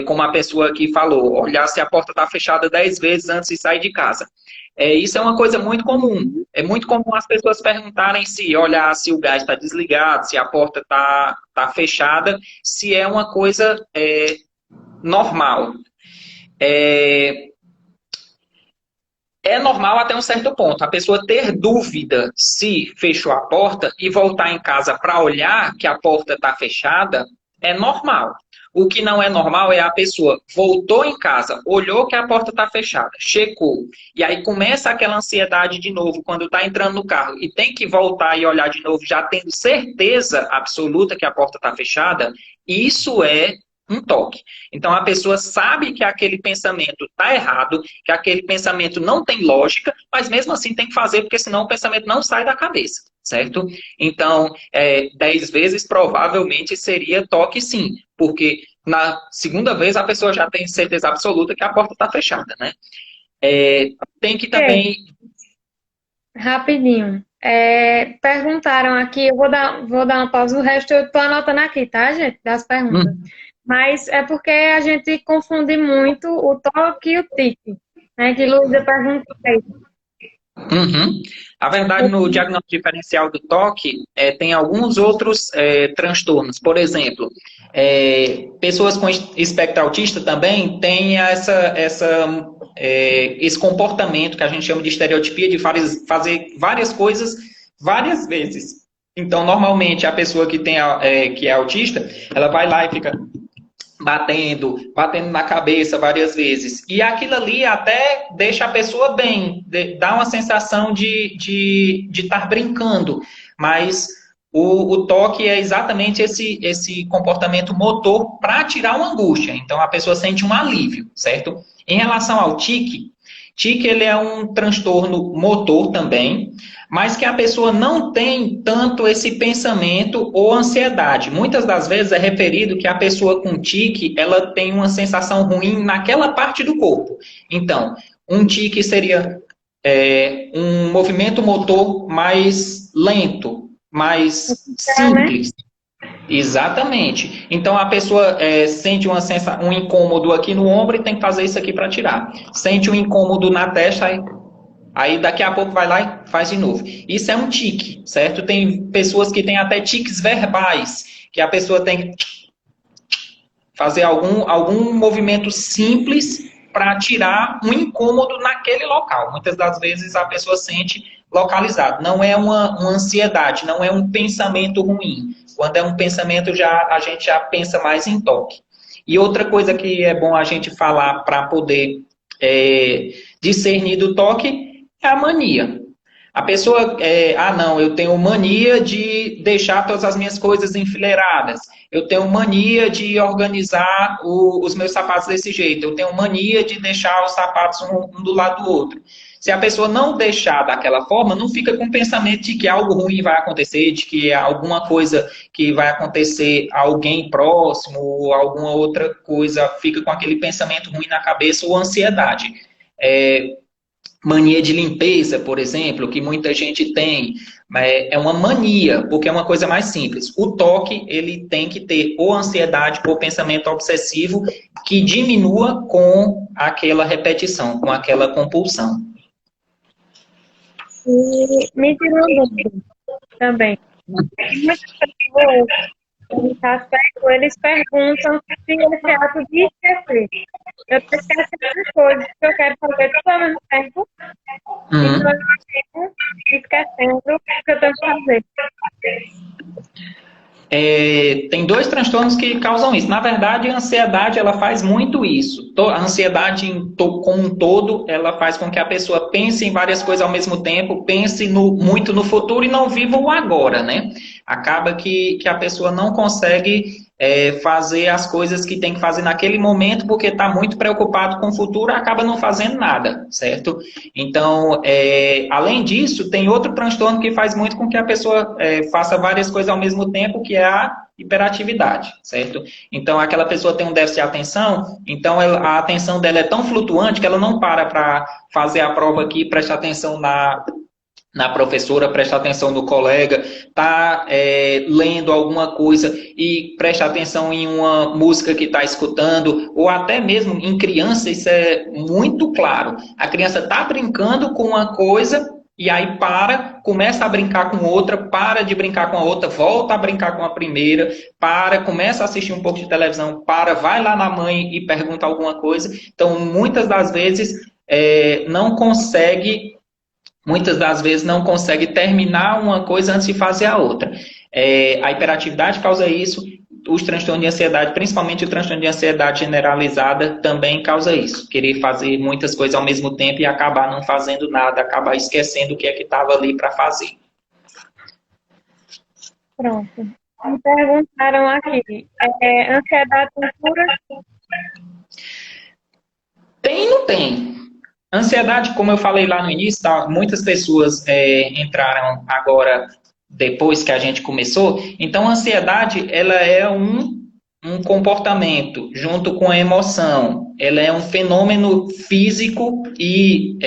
Como a pessoa aqui falou, olhar se a porta está fechada 10 vezes antes de sair de casa. Isso é uma coisa muito comum. É muito comum as pessoas perguntarem olhar se o gás está desligado, se a porta está fechada, se é uma coisa normal. É normal até um certo ponto. A pessoa ter dúvida se fechou a porta e voltar em casa para olhar que a porta está fechada, é normal. O que não é normal é a pessoa voltou em casa, olhou que a porta está fechada, checou, e aí começa aquela ansiedade de novo quando está entrando no carro e tem que voltar e olhar de novo, já tendo certeza absoluta que a porta está fechada. Isso é um toque. Então a pessoa sabe que aquele pensamento está errado, que aquele pensamento não tem lógica, mas mesmo assim tem que fazer, porque senão o pensamento não sai da cabeça, certo? Então, 10 vezes provavelmente seria toque sim, porque na segunda vez a pessoa já tem certeza absoluta que a porta está fechada, né? Tem que Ok, também... rapidinho. Perguntaram aqui, eu vou dar uma pausa, o resto eu tô anotando aqui, tá, gente? Das perguntas. Hum, Mas é porque a gente confunde muito o toque e o tique. É que Luísa perguntou aí. Uhum. A verdade, no diagnóstico diferencial do toque, tem alguns outros transtornos. Por exemplo, pessoas com espectro autista também têm esse comportamento que a gente chama de estereotipia de fazer várias coisas várias vezes. Então, normalmente, a pessoa que é autista, ela vai lá e fica batendo na cabeça várias vezes. E aquilo ali até deixa a pessoa bem, dá uma sensação de estar brincando, mas o toque é exatamente esse comportamento motor para tirar uma angústia. Então a pessoa sente um alívio, certo? Em relação ao tique ele é um transtorno motor também, mas que a pessoa não tem tanto esse pensamento ou ansiedade. Muitas das vezes é referido que a pessoa com tique, ela tem uma sensação ruim naquela parte do corpo. Então, um tique seria um movimento motor mais lento, mais simples. Exatamente. Então a pessoa sente um incômodo aqui no ombro e tem que fazer isso aqui para tirar. Sente um incômodo na testa, aí daqui a pouco vai lá e faz de novo. Isso é um tique, certo? Tem pessoas que têm até tiques verbais, que a pessoa tem que fazer algum movimento simples para tirar um incômodo naquele local. Muitas das vezes a pessoa sente localizado. Não é uma ansiedade, não é um pensamento ruim. Quando é um pensamento, a gente já pensa mais em toque. E outra coisa que é bom a gente falar para poder discernir do toque é a mania. A pessoa, não, eu tenho mania de deixar todas as minhas coisas enfileiradas. Eu tenho mania de organizar os meus sapatos desse jeito. Eu tenho mania de deixar os sapatos um do lado do outro. Se a pessoa não deixar daquela forma, não fica com o pensamento de que algo ruim vai acontecer, de que alguma coisa que vai acontecer a alguém próximo, ou alguma outra coisa, fica com aquele pensamento ruim na cabeça ou ansiedade. Mania de limpeza, por exemplo, que muita gente tem, é uma mania, porque é uma coisa mais simples. O toque, ele tem que ter ou ansiedade ou pensamento obsessivo que diminua com aquela repetição, com aquela compulsão. E me tirou uma dúvida também. Muitas pessoas, nesse aspecto, eles perguntam se esse ato de esquecer. Eu estou esquecendo as coisas que eu quero fazer tudo ao mesmo tempo. Então eu fico esquecendo o que eu tenho que fazer. Tem dois transtornos que causam isso. Na verdade, a ansiedade ela faz muito isso. A ansiedade como um todo, ela faz com que a pessoa pense em várias coisas ao mesmo tempo, pense muito no futuro e não viva o agora, né? Acaba que a pessoa não consegue fazer as coisas que tem que fazer naquele momento porque está muito preocupado com o futuro e acaba não fazendo nada, certo? Então, além disso, tem outro transtorno que faz muito com que a pessoa faça várias coisas ao mesmo tempo, que é a hiperatividade, certo? Então, aquela pessoa tem um déficit de atenção, então a atenção dela é tão flutuante que ela não para fazer a prova aqui, presta atenção na professora, presta atenção no colega, está lendo alguma coisa e presta atenção em uma música que está escutando, ou até mesmo em criança, isso é muito claro. A criança está brincando com uma coisa e aí começa a brincar com outra, para de brincar com a outra, volta a brincar com a primeira, começa a assistir um pouco de televisão, vai lá na mãe e pergunta alguma coisa. Então, muitas das vezes não consegue terminar uma coisa antes de fazer a outra. A hiperatividade causa isso, os transtornos de ansiedade, principalmente o transtorno de ansiedade generalizada, também causa isso. Querer fazer muitas coisas ao mesmo tempo e acabar não fazendo nada, acabar esquecendo o que é que estava ali para fazer. Pronto. Me perguntaram aqui, ansiedade tem cura? Tem e não tem. Ansiedade, como eu falei lá no início, muitas pessoas entraram agora, depois que a gente começou. Então, a ansiedade, ela é um comportamento junto com a emoção. Ela é um fenômeno físico e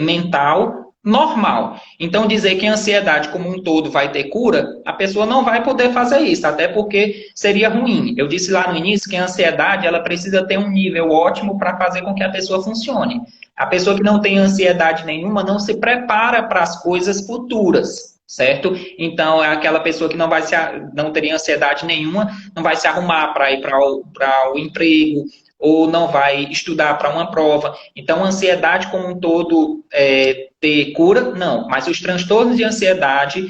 mental normal. Então, dizer que a ansiedade como um todo vai ter cura, a pessoa não vai poder fazer isso, até porque seria ruim. Eu disse lá no início que a ansiedade ela precisa ter um nível ótimo para fazer com que a pessoa funcione. A pessoa que não tem ansiedade nenhuma não se prepara para as coisas futuras, certo? Então, é aquela pessoa que não teria ansiedade nenhuma, não vai se arrumar para ir para o emprego, ou não vai estudar para uma prova. Então, a ansiedade como um todo ter cura? Não. Mas os transtornos de ansiedade,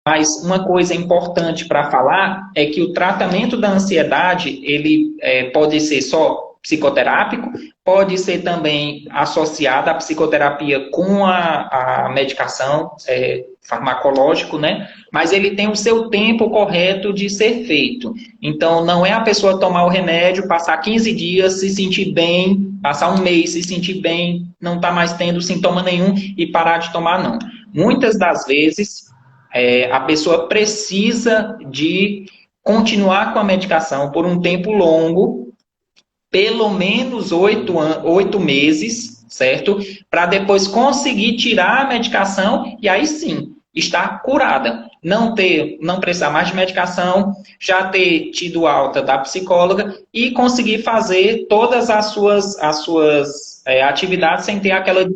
mas uma coisa importante para falar é que o tratamento da ansiedade, ele pode ser só psicoterápico, pode ser também associado à psicoterapia com a medicação farmacológico, né? Mas ele tem o seu tempo correto de ser feito. Então, não é a pessoa tomar o remédio, passar 15 dias, se sentir bem, passar um mês, se sentir bem, não está mais tendo sintoma nenhum e parar de tomar, não. Muitas das vezes, a pessoa precisa de continuar com a medicação por um tempo longo, pelo menos 8 meses, certo? Para depois conseguir tirar a medicação e aí sim estar curada. Não precisar mais de medicação, já ter tido alta da psicóloga e conseguir fazer todas as suas atividades sem ter aquela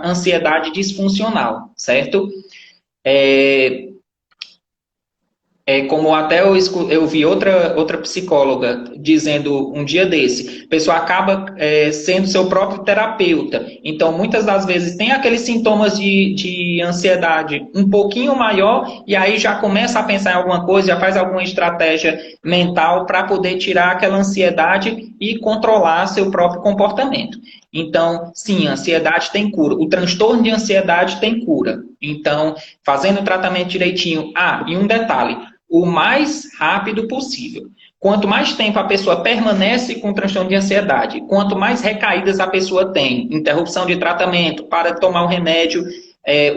ansiedade disfuncional, certo? É, como até eu vi outra psicóloga dizendo um dia desse, a pessoa acaba sendo seu próprio terapeuta. Então, muitas das vezes tem aqueles sintomas de ansiedade um pouquinho maior e aí já começa a pensar em alguma coisa, já faz alguma estratégia mental para poder tirar aquela ansiedade e controlar seu próprio comportamento. Então, sim, a ansiedade tem cura. O transtorno de ansiedade tem cura. Então, fazendo o tratamento direitinho. E um detalhe, o mais rápido possível. Quanto mais tempo a pessoa permanece com transtorno de ansiedade, quanto mais recaídas a pessoa tem, interrupção de tratamento, para de tomar o remédio,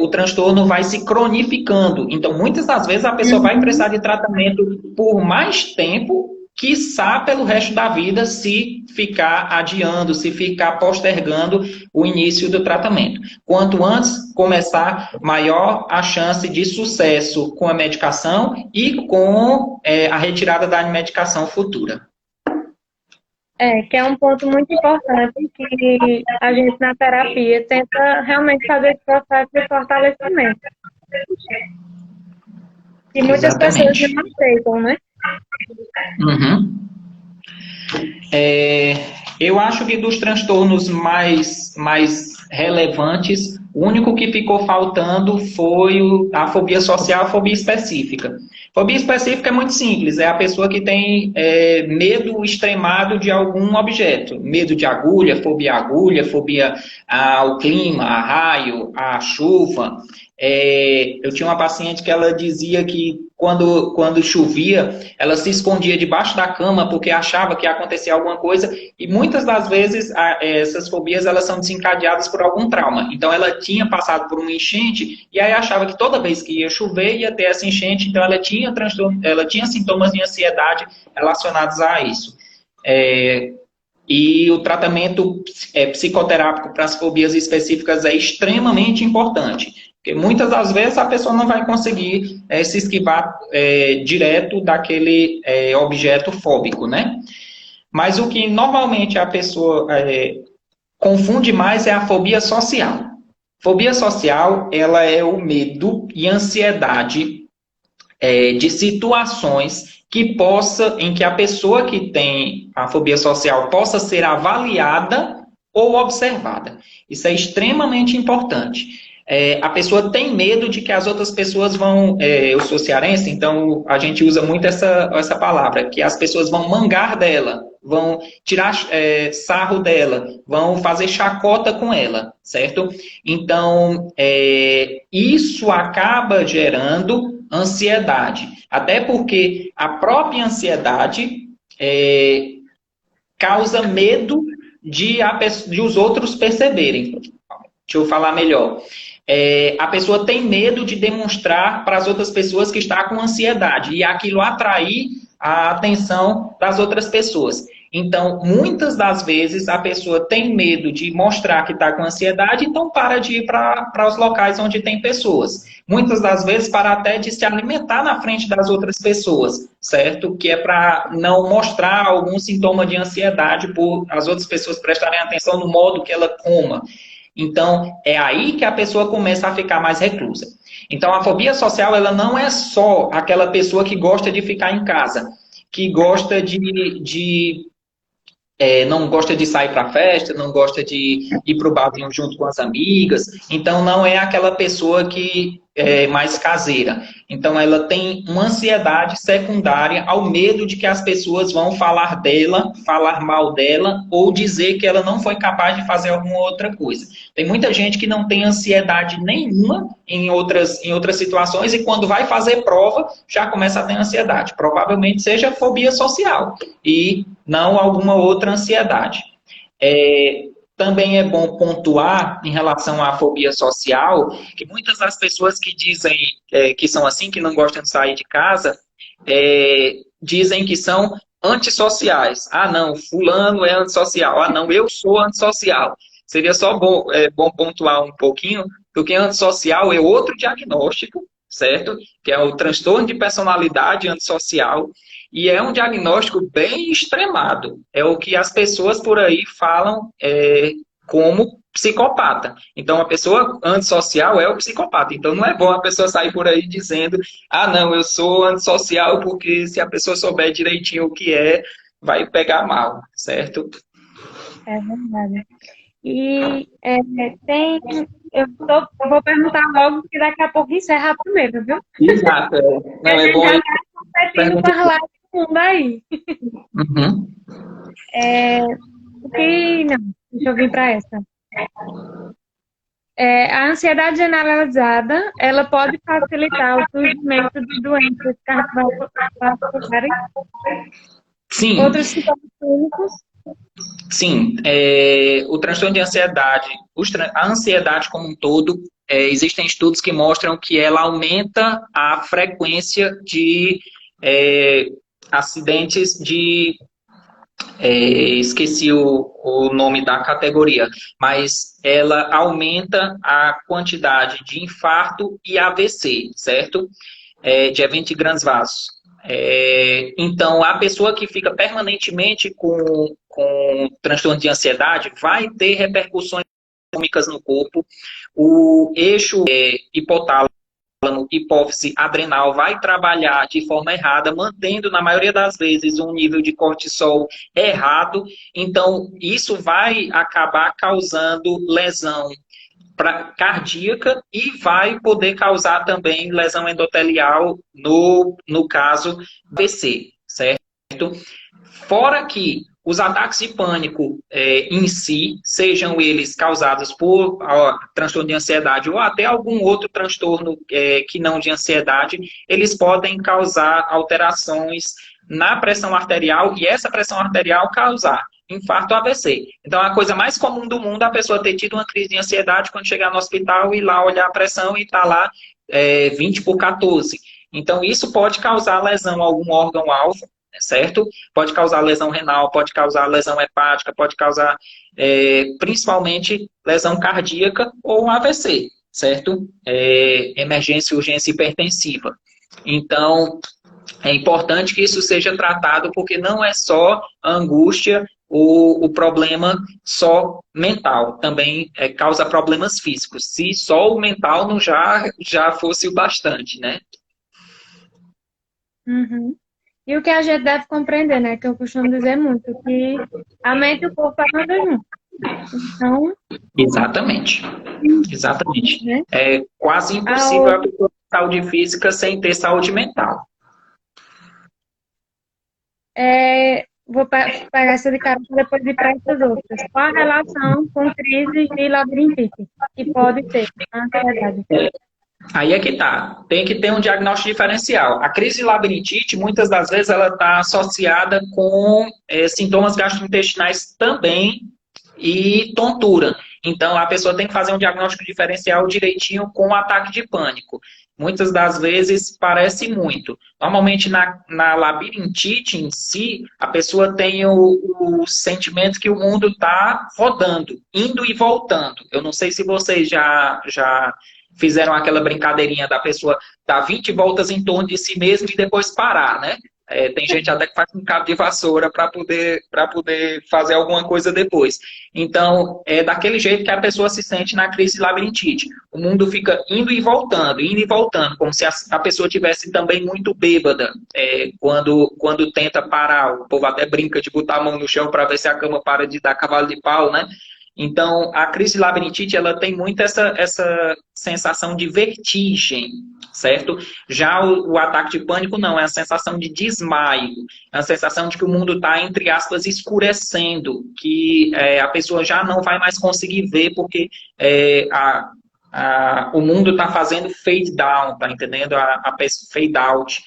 o transtorno vai se cronificando. Então, muitas das vezes, a pessoa vai precisar de tratamento por mais tempo, quiçá pelo resto da vida, se ficar adiando, se ficar postergando o início do tratamento. Quanto antes começar, maior a chance de sucesso com a medicação e com a retirada da medicação futura. Que é um ponto muito importante que a gente na terapia tenta realmente fazer esse processo de fortalecimento. E muitas pessoas Exatamente. não aceitam, né? Uhum. Eu acho que dos transtornos mais relevantes, o único que ficou faltando foi a fobia social, a fobia específica. Fobia específica é muito simples, é a pessoa que tem medo extremado de algum objeto. Medo de agulha, fobia ao clima, a raio, a chuva. Eu tinha uma paciente que ela dizia que quando chovia, ela se escondia debaixo da cama porque achava que ia acontecer alguma coisa e muitas das vezes essas fobias elas são desencadeadas por algum trauma. Então ela tinha passado por uma enchente e aí achava que toda vez que ia chover ia ter essa enchente, então ela tinha transtorno, ela tinha sintomas de ansiedade relacionados a isso. E o tratamento psicoterápico para as fobias específicas é extremamente importante. Porque muitas das vezes a pessoa não vai conseguir se esquivar direto daquele objeto fóbico, né? Mas o que normalmente a pessoa confunde mais é a fobia social. Fobia social, ela é o medo e ansiedade de situações em que a pessoa que tem a fobia social possa ser avaliada ou observada. Isso é extremamente importante. A pessoa tem medo de que as outras pessoas vão... eu sou cearense, então a gente usa muito essa palavra, que as pessoas vão mangar dela, vão tirar sarro dela, vão fazer chacota com ela, certo? Então, isso acaba gerando ansiedade. Até porque a própria ansiedade causa medo de os outros perceberem. Deixa eu falar melhor. A pessoa tem medo de demonstrar para as outras pessoas que está com ansiedade e aquilo atrair a atenção das outras pessoas. Então, muitas das vezes, a pessoa tem medo de mostrar que está com ansiedade, então para de ir para os locais onde tem pessoas. Muitas das vezes, para até de se alimentar na frente das outras pessoas, certo? Que é para não mostrar algum sintoma de ansiedade por as outras pessoas prestarem atenção no modo que ela coma. Então, é aí que a pessoa começa a ficar mais reclusa. Então, a fobia social, ela não é só aquela pessoa que gosta de ficar em casa, que gosta não gosta de sair para festa, não gosta de ir para o barzinho junto com as amigas. Então, não é aquela pessoa que é mais caseira. Então, ela tem uma ansiedade secundária ao medo de que as pessoas vão falar dela, falar mal dela, ou dizer que ela não foi capaz de fazer alguma outra coisa. Tem muita gente que não tem ansiedade nenhuma em outras situações e quando vai fazer prova, já começa a ter ansiedade. Provavelmente seja fobia social e não alguma outra ansiedade. Também é bom pontuar em relação à fobia social, que muitas das pessoas que dizem que são assim, que não gostam de sair de casa, dizem que são antissociais. Ah, não, fulano é antissocial. Ah, não, eu sou antissocial. Seria só bom pontuar um pouquinho, porque antissocial é outro diagnóstico, certo? Que é o transtorno de personalidade antissocial. E é um diagnóstico bem extremado. É o que as pessoas por aí falam como psicopata. Então, a pessoa antissocial é o psicopata. Então, não é bom a pessoa sair por aí dizendo ah, não, eu sou antissocial, porque se a pessoa souber direitinho o que vai pegar mal, certo? É verdade. E eu vou perguntar logo, porque daqui a pouco encerra primeiro, viu? Exato. Não, é bom. Já está competindo com as lives do mundo aí. Uhum. Deixa eu vir para essa. A ansiedade generalizada, ela pode facilitar o surgimento de doenças cardiovasculares, sim. Outros sintomas clínicos. Sim, o transtorno de ansiedade, a ansiedade como um todo, existem estudos que mostram que ela aumenta a frequência de acidentes de... esqueci o nome da categoria, mas ela aumenta a quantidade de infarto e AVC, certo? De evento de grandes vasos. Então, a pessoa que fica permanentemente com transtorno de ansiedade vai ter repercussões econômicas no corpo. O eixo hipotálamo, hipófise adrenal vai trabalhar de forma errada, mantendo, na maioria das vezes, um nível de cortisol errado. Então, isso vai acabar causando lesão cardíaca e vai poder causar também lesão endotelial no caso AVC, certo? Fora que os ataques de pânico em si, sejam eles causados por transtorno de ansiedade ou até algum outro transtorno que não de ansiedade, eles podem causar alterações na pressão arterial e essa pressão arterial causar infarto ou AVC. Então, a coisa mais comum do mundo é a pessoa ter tido uma crise de ansiedade quando chegar no hospital e lá olhar a pressão e está lá 20/14. Então, isso pode causar lesão a algum órgão-alvo, certo? Pode causar lesão renal, pode causar lesão hepática, pode causar principalmente lesão cardíaca ou AVC, certo? Emergência, urgência hipertensiva. Então, é importante que isso seja tratado, porque não é só angústia, o problema só mental, também causa problemas físicos. Se só o mental não já fosse o bastante, né? Uhum. E o que a gente deve compreender, né? Que eu costumo dizer muito, que a mente e o corpo andam juntos. Então... Exatamente. Né? É quase impossível a pessoa ter saúde física sem ter saúde mental. Vou pegar essa de cara e depois ir para essas outras. Qual a relação com crises de labirintite que pode ter na ansiedade? Aí é que tá. Tem que ter um diagnóstico diferencial. A crise de labirintite, muitas das vezes, ela está associada com sintomas gastrointestinais também e tontura. Então, a pessoa tem que fazer um diagnóstico diferencial direitinho com o ataque de pânico. Muitas das vezes parece muito. Normalmente, na labirintite em si, a pessoa tem o sentimento que o mundo está rodando, indo e voltando. Eu não sei se vocês já fizeram aquela brincadeirinha da pessoa dar 20 voltas em torno de si mesmo e depois parar, né? Tem gente até que faz um cabo de vassoura para poder fazer alguma coisa depois. Então, é daquele jeito que a pessoa se sente na crise de labirintite. O mundo fica indo e voltando, como se a pessoa tivesse também muito bêbada quando tenta parar. O povo até brinca de botar a mão no chão para ver se a cama para de dar cavalo de pau, né? Então, a crise de labirintite, ela tem muito essa sensação de vertigem, certo? Já o ataque de pânico, não, é a sensação de desmaio, é a sensação de que o mundo está, entre aspas, escurecendo, que a pessoa já não vai mais conseguir ver, porque o mundo está fazendo fade down, tá entendendo? Fade out.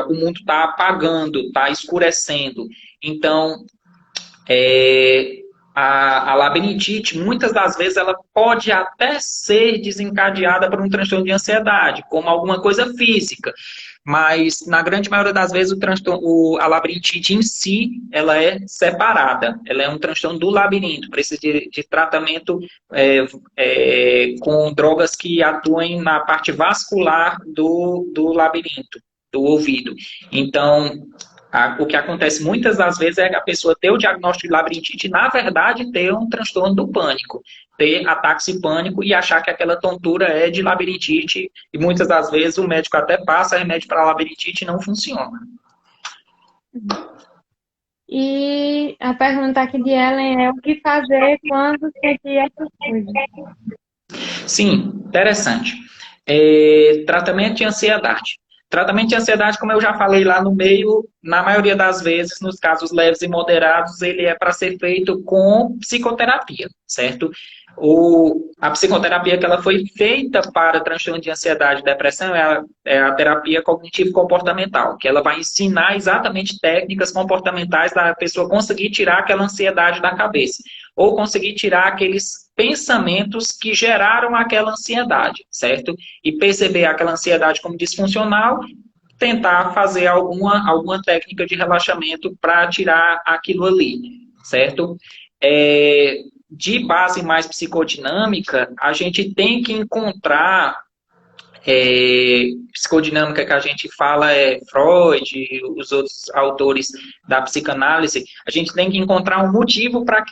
O mundo está apagando, está escurecendo. Então, a labirintite, muitas das vezes, ela pode até ser desencadeada por um transtorno de ansiedade, como alguma coisa física. Mas, na grande maioria das vezes, a labirintite em si, ela é separada. Ela é um transtorno do labirinto, precisa de tratamento com drogas que atuem na parte vascular do labirinto, do ouvido. Então, o que acontece muitas das vezes é a pessoa ter o diagnóstico de labirintite e, na verdade, ter um transtorno do pânico, ter ataques de pânico e achar que aquela tontura é de labirintite, e muitas das vezes o médico até passa remédio para labirintite e não funciona. E a pergunta aqui de Ellen é o que fazer quando sentir essas coisas? Sim, interessante. Tratamento de ansiedade. Tratamento de ansiedade, como eu já falei lá no meio, na maioria das vezes, nos casos leves e moderados, ele é para ser feito com psicoterapia, certo? A psicoterapia que ela foi feita para transtorno de ansiedade e depressão é a terapia cognitivo-comportamental, que ela vai ensinar exatamente técnicas comportamentais da pessoa conseguir tirar aquela ansiedade da cabeça, ou conseguir tirar aqueles pensamentos que geraram aquela ansiedade, certo? E perceber aquela ansiedade como disfuncional, tentar fazer alguma técnica de relaxamento para tirar aquilo ali, certo? De base mais psicodinâmica, a gente tem que encontrar psicodinâmica que a gente fala Freud, os outros autores da psicanálise, a gente tem que encontrar um motivo para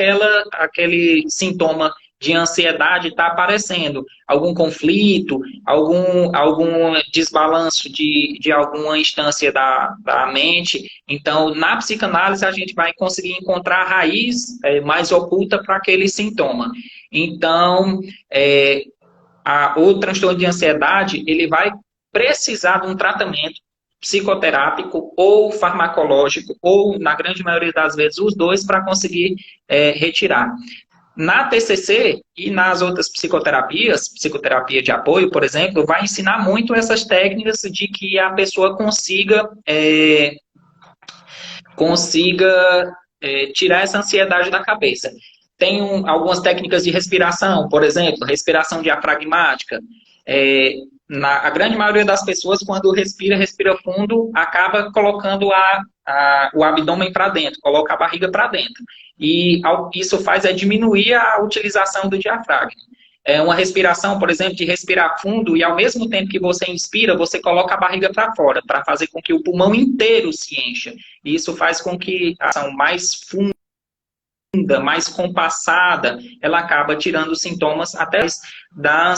aquele sintoma de ansiedade estar aparecendo. Algum conflito, algum desbalanço de alguma instância da mente. Então, na psicanálise, a gente vai conseguir encontrar a raiz mais oculta para aquele sintoma. Então, o transtorno de ansiedade, ele vai precisar de um tratamento psicoterápico ou farmacológico, ou, na grande maioria das vezes, os dois, para conseguir retirar. Na TCC e nas outras psicoterapias, psicoterapia de apoio, por exemplo, vai ensinar muito essas técnicas de que a pessoa consiga tirar essa ansiedade da cabeça. Tem algumas técnicas de respiração, por exemplo, respiração diafragmática. A grande maioria das pessoas, quando respira fundo, acaba colocando o abdômen para dentro, coloca a barriga para dentro. E isso faz diminuir a utilização do diafragma. Uma respiração, por exemplo, de respirar fundo e ao mesmo tempo que você inspira, você coloca a barriga para fora, para fazer com que o pulmão inteiro se encha. E isso faz com que a ação mais funda, mais compassada, ela acaba tirando os sintomas até da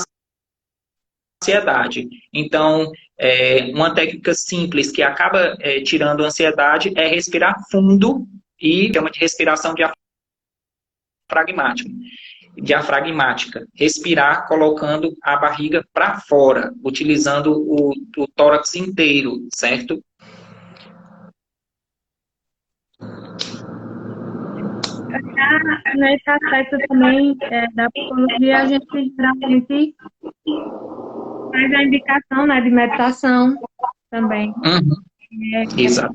ansiedade. Então, uma técnica simples que acaba tirando a ansiedade é respirar fundo e chama de respiração diafragmática. Respirar colocando a barriga para fora, utilizando o tórax inteiro, certo? Nesse aspecto também da psicologia, a gente geralmente faz a indicação, né, de meditação também. Exato.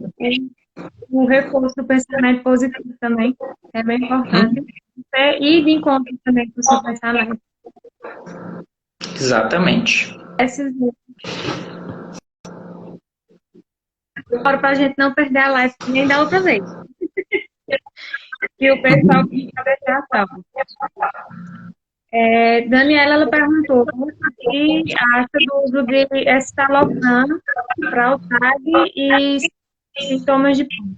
o reforço do pensamento positivo também. É bem importante. Ir de encontro também com o seu pensamento. Exatamente. Agora, para a gente não perder a live nem da outra vez. E o pessoal fica deixar salvo. Daniela, ela perguntou o que acha do uso de escitalopram para o TAG e sintomas de pânico.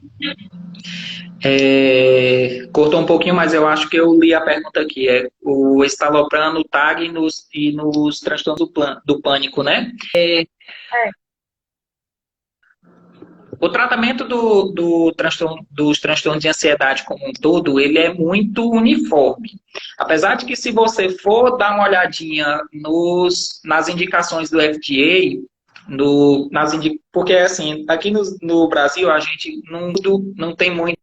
Cortou um pouquinho, mas eu acho que eu li a pergunta aqui. É o escitalopram no TAG e nos transtornos do pânico, né? O tratamento dos transtornos de ansiedade como um todo, ele é muito uniforme. Apesar de que se você for dar uma olhadinha nas indicações do FDA, porque assim, aqui no Brasil a gente não tem muita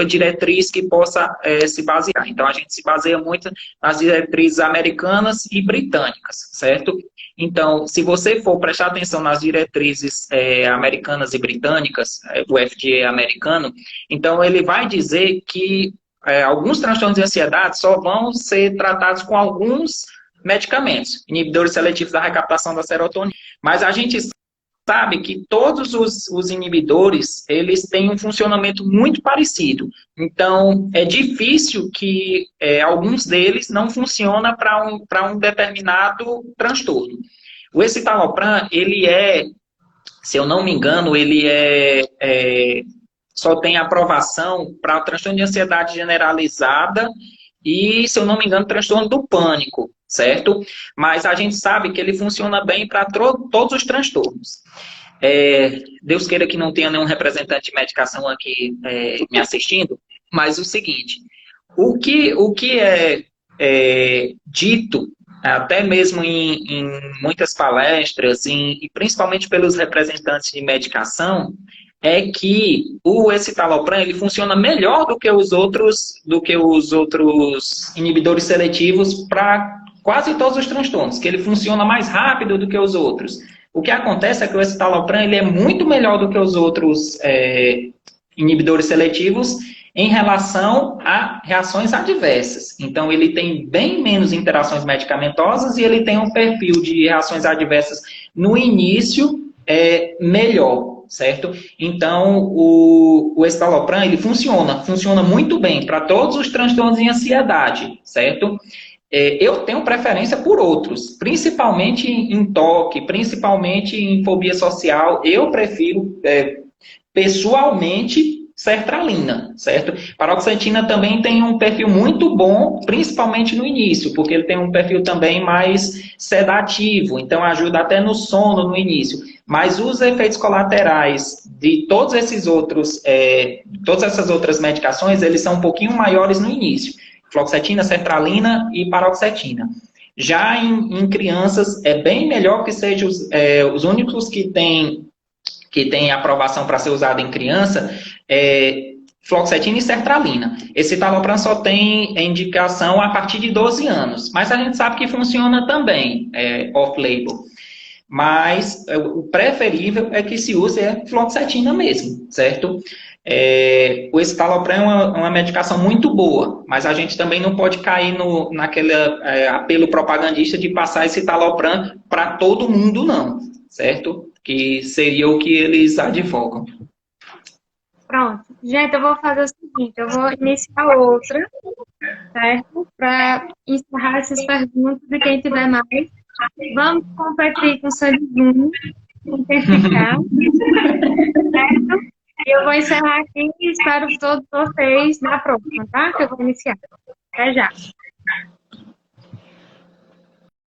diretriz que possa se basear. Então, a gente se baseia muito nas diretrizes americanas e britânicas, certo? Então, se você for prestar atenção nas diretrizes americanas e britânicas, o FDA americano, então ele vai dizer que alguns transtornos de ansiedade só vão ser tratados com alguns medicamentos, inibidores seletivos da recaptação da serotonina. Mas a gente sabe que todos os inibidores, eles têm um funcionamento muito parecido. Então, é difícil que alguns deles não funcionem para um determinado transtorno. O escitalopram, ele se eu não me engano, ele só tem aprovação para o transtorno de ansiedade generalizada e, se eu não me engano, transtorno do pânico, certo? Mas a gente sabe que ele funciona bem para todos os transtornos. Deus queira que não tenha nenhum representante de medicação aqui me assistindo, mas o seguinte, o que é dito, até mesmo em muitas palestras, e principalmente pelos representantes de medicação, é que o escitalopram ele funciona melhor do que os outros inibidores seletivos para quase todos os transtornos, que ele funciona mais rápido do que os outros. O que acontece é que o escitalopram ele é muito melhor do que os outros inibidores seletivos em relação a reações adversas. Então, ele tem bem menos interações medicamentosas e ele tem um perfil de reações adversas no início melhor, certo? Então, o escitalopram ele funciona muito bem para todos os transtornos de ansiedade, certo? Eu tenho preferência por outros, principalmente em toque, principalmente em fobia social. Eu prefiro, pessoalmente, sertralina, certo? Paroxetina também tem um perfil muito bom, principalmente no início, porque ele tem um perfil também mais sedativo, então ajuda até no sono no início. Mas os efeitos colaterais de todas essas outras medicações, eles são um pouquinho maiores no início. Fluoxetina, sertralina e paroxetina. Já em crianças, é bem melhor que sejam os únicos que têm aprovação para ser usado em criança, fluoxetina e sertralina. Esse escitalopram só tem indicação a partir de 12 anos, mas a gente sabe que funciona também, off-label. Mas o preferível é que se use fluoxetina mesmo, certo? O escitalopram é uma medicação muito boa, mas a gente também não pode cair naquele apelo propagandista de passar escitalopram para todo mundo, não, certo? Que seria o que eles advogam. Pronto. Gente, eu vou fazer o seguinte, eu vou iniciar outra, certo? Para encerrar essas perguntas e quem tiver mais, vamos competir com o seu Zoom, intensificar, certo? E eu vou encerrar aqui e espero todos vocês na próxima, tá? Que eu vou iniciar. Até já.